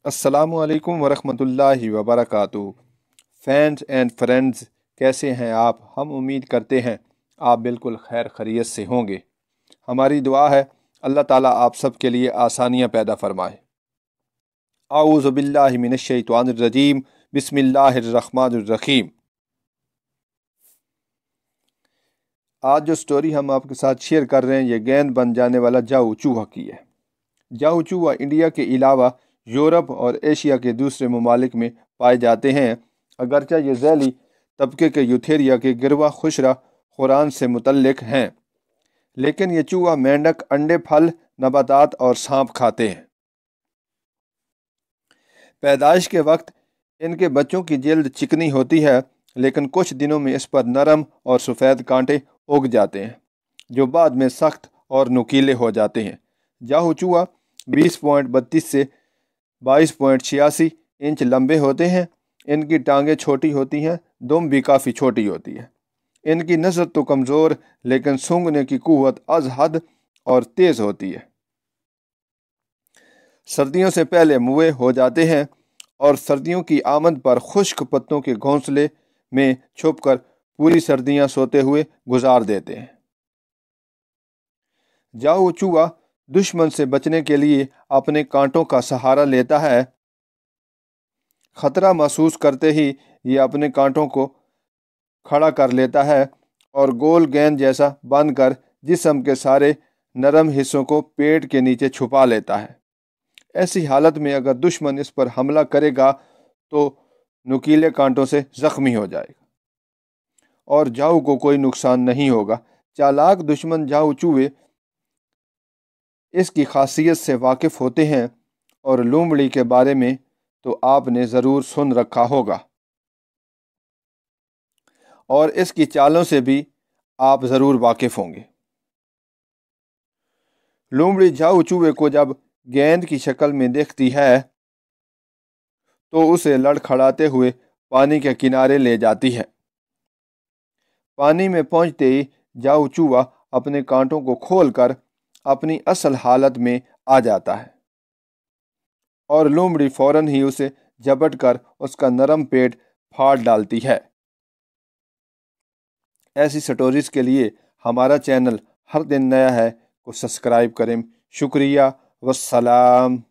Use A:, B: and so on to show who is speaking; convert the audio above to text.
A: अस्सलामु अलैकुम वरहमतुल्लाहि वबरकातुहू। फैंस एंड फ्रेंड्स, कैसे हैं आप? हम उम्मीद करते हैं आप बिल्कुल खैर खैरियत से होंगे। हमारी दुआ है अल्लाह ताला आप सब के लिए आसानियाँ पैदा फरमाए। आऊज़ु बिल्लाहि मिनश शैतानिर रजीम, बिस्मिल्लाहिर रहमानिर रहीम। आज जो स्टोरी हम आपके साथ शेयर कर रहे हैं, ये गेंद बन जाने वाला जाऊ चूहा की है। जाऊ चूहा इंडिया के अलावा यूरोप और एशिया के दूसरे ममालिक में पाए जाते हैं। अगरचे ये झैली तबके के यूथेरिया के गिरवा खुशरा खुरान से मुतल्लिक हैं, लेकिन ये चूहा मेंढक, अंडे, फल, नबातात और सांप खाते हैं। पैदाइश के वक्त इनके बच्चों की जल्द चिकनी होती है, लेकिन कुछ दिनों में इस पर नरम और सफ़ेद कांटे उग जाते हैं, जो बाद में सख्त और नुकीले हो जाते हैं। जाहू चूहा 20.32 से 22.86 इंच लंबे होते हैं। इनकी टांगें छोटी होती हैं, दुम भी काफ़ी छोटी होती है। इनकी नज़र तो कमज़ोर, लेकिन सूंघने की कुव्वत अज हद और तेज़ होती है। सर्दियों से पहले मुए हो जाते हैं और सर्दियों की आमद पर खुश्क पत्तों के घोंसले में छुपकर पूरी सर्दियां सोते हुए गुजार देते हैं। जाऊ चूहा दुश्मन से बचने के लिए अपने कांटों का सहारा लेता है। खतरा महसूस करते ही ये अपने कांटों को खड़ा कर लेता है और गोल गेंद जैसा बांधकर जिस्म के सारे नरम हिस्सों को पेट के नीचे छुपा लेता है। ऐसी हालत में अगर दुश्मन इस पर हमला करेगा तो नुकीले कांटों से जख्मी हो जाएगा और जाऊ को कोई नुकसान नहीं होगा। चालाक दुश्मन जाऊ चूहे इसकी खासियत से वाकिफ होते हैं और लोमड़ी के बारे में तो आपने ज़रूर सुन रखा होगा और इसकी चालों से भी आप ज़रूर वाकिफ होंगे। लोमड़ी जाऊ चूहे को जब गेंद की शक्ल में देखती है तो उसे लड़खड़ाते हुए पानी के किनारे ले जाती है। पानी में पहुंचते ही जाऊ चूहा अपने कांटों को खोलकर अपनी असल हालत में आ जाता है और लोमड़ी फौरन ही उसे झपट कर उसका नरम पेट फाड़ डालती है। ऐसी स्टोरीज के लिए हमारा चैनल हर दिन नया है को सब्सक्राइब करें। शुक्रिया, वस्सलाम।